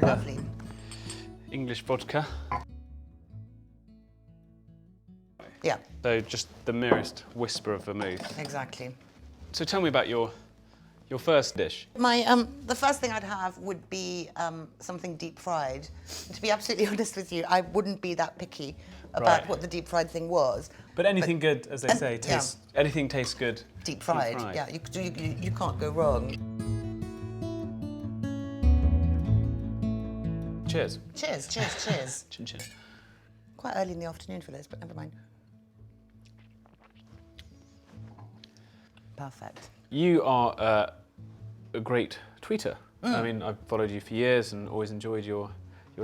lovely. English vodka. Yeah. So just the merest whisper of vermouth. Exactly. So tell me about your first dish. The first thing I'd have would be something deep fried. And to be absolutely honest with you, I wouldn't be that picky about what the deep fried thing was. But anything good, as they say, anything tastes good. Deep fried. Yeah, you can't go wrong. Cheers. Cheers, cheers, cheers. Chin chin. Quite early in the afternoon for this, but never mind. Perfect. You are a great tweeter. I mean, I've followed you for years and always enjoyed your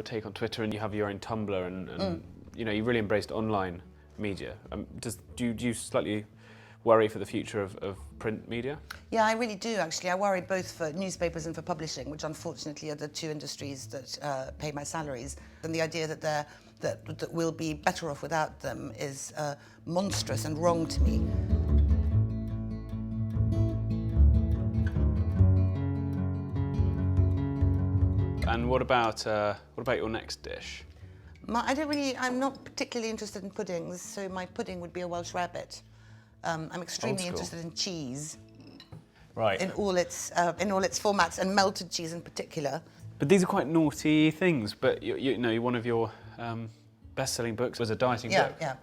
take on Twitter, and you have your own Tumblr, and you know, you really embraced online media. Do you slightly worry for the future of print media? Yeah, I really do, actually. I worry both for newspapers and for publishing, which unfortunately are the two industries that pay my salaries. And the idea that we'll be better off without them is monstrous and wrong to me. And what about your next dish? I'm not particularly interested in puddings, so my pudding would be a Welsh rabbit. I'm extremely interested in cheese. Right. In all its formats, and melted cheese in particular. But these are quite naughty things. But you know, one of your best-selling books was a dieting book. Yeah.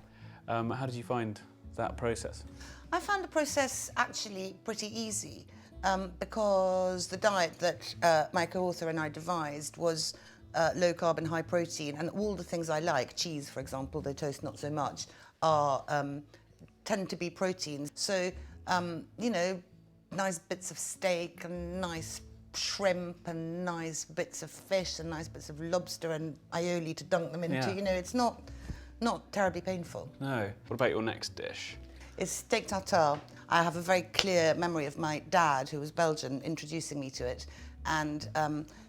How did you find that process? I found the process actually pretty easy because the diet that my co-author and I devised was low carb and high protein, and all the things I like, cheese for example, though toast not so much, tend to be proteins. So you know, nice bits of steak and nice shrimp and nice bits of fish and nice bits of lobster and aioli to dunk them into. Yeah. You know, it's not terribly painful. No. What about your next dish? It's steak tartare. I have a very clear memory of my dad, who was Belgian, introducing me to it. And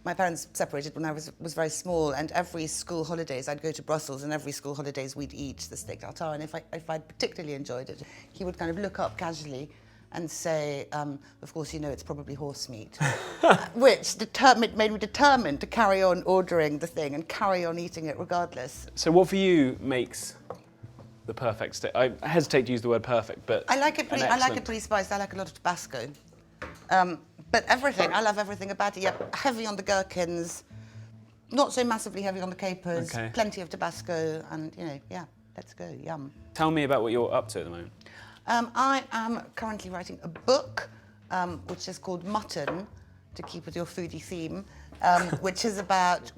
my parents separated when I was very small, and every school holidays I'd go to Brussels, and every school holidays we'd eat the steak tartare. And if I'd particularly enjoyed it, he would kind of look up casually and say, of course, you know, it's probably horse meat, which made me determined to carry on ordering the thing and carry on eating it regardless. So what for you makes the perfect steak? I hesitate to use the word perfect, but I like it pretty spiced. I like a lot of Tabasco. But everything, I love everything about it. Yeah, heavy on the gherkins, not so massively heavy on the capers, plenty of Tabasco, and you know, yeah, let's go, yum. Tell me about what you're up to at the moment. I am currently writing a book, which is called Mutton, to keep with your foodie theme, which is about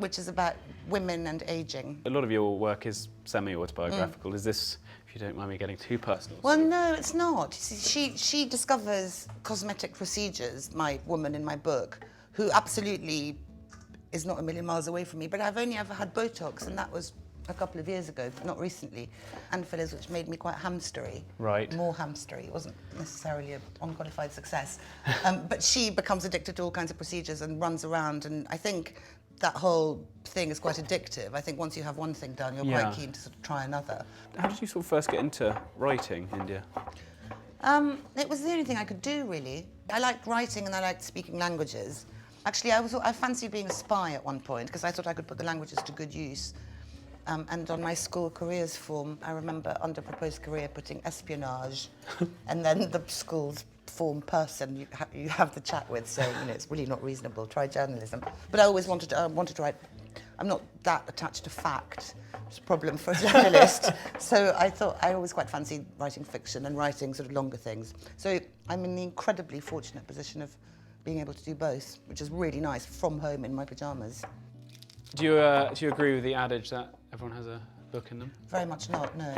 women and ageing. A lot of your work is semi-autobiographical. Is this, if you don't mind me getting too personal? Well, no, it's not. She discovers cosmetic procedures, my woman in my book, who absolutely is not a million miles away from me, but I've only ever had Botox, and that was a couple of years ago, not recently, and fillers, which made me quite hamstery. Right. More hamstery. It wasn't necessarily an unqualified success. But she becomes addicted to all kinds of procedures and runs around, and I think that whole thing is quite addictive. I think once you have one thing done, you're quite keen to sort of try another. How did you sort of first get into writing, India? It was the only thing I could do, really. I liked writing and I liked speaking languages. Actually, I fancied being a spy at one point because I thought I could put the languages to good use. And on my school careers form, I remember under proposed career putting espionage, and then the school's form person you have the chat with saying, you know, it's really not reasonable, try journalism. But I always wanted to write. I'm not that attached to fact. It's a problem for a journalist. So I thought I always quite fancied writing fiction and writing sort of longer things. So I'm in the incredibly fortunate position of being able to do both, which is really nice, from home in my pajamas. Do you agree with the adage that everyone has a book in them? Very much not, no.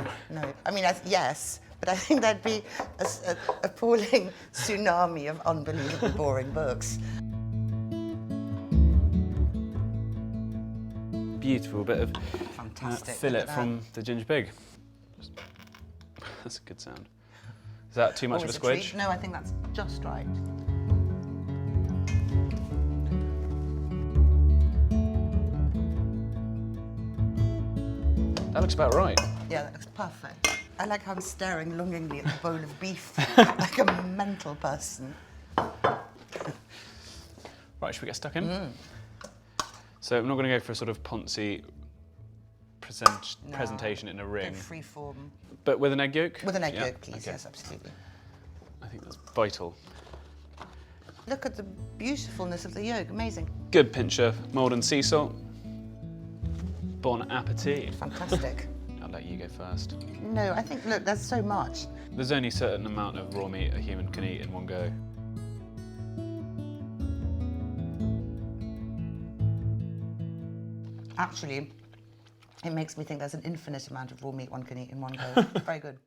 I mean, yes, but I think there'd be an appalling tsunami of unbelievably boring books. Beautiful bit of Fantastic. fillet from the ginger pig. That's a good sound. Is that too much of a squidge? No, I think that's just right. That looks about right. Yeah, that looks perfect. I like how I'm staring longingly at the bowl of beef like a mental person. Right, should we get stuck in? So I'm not going to go for a sort of poncy presentation in a ring. Free form. But with an egg yolk? With an egg Yeah? yolk, please. Okay. Yes, absolutely. I think that's vital. Look at the beautifulness of the yolk. Amazing. Good pinch of Maldon sea salt. Bon appetit. Fantastic. I'll let you go first. No, I think, look, there's so much. There's only a certain amount of raw meat a human can eat in one go. Actually, it makes me think there's an infinite amount of raw meat one can eat in one go. Very good.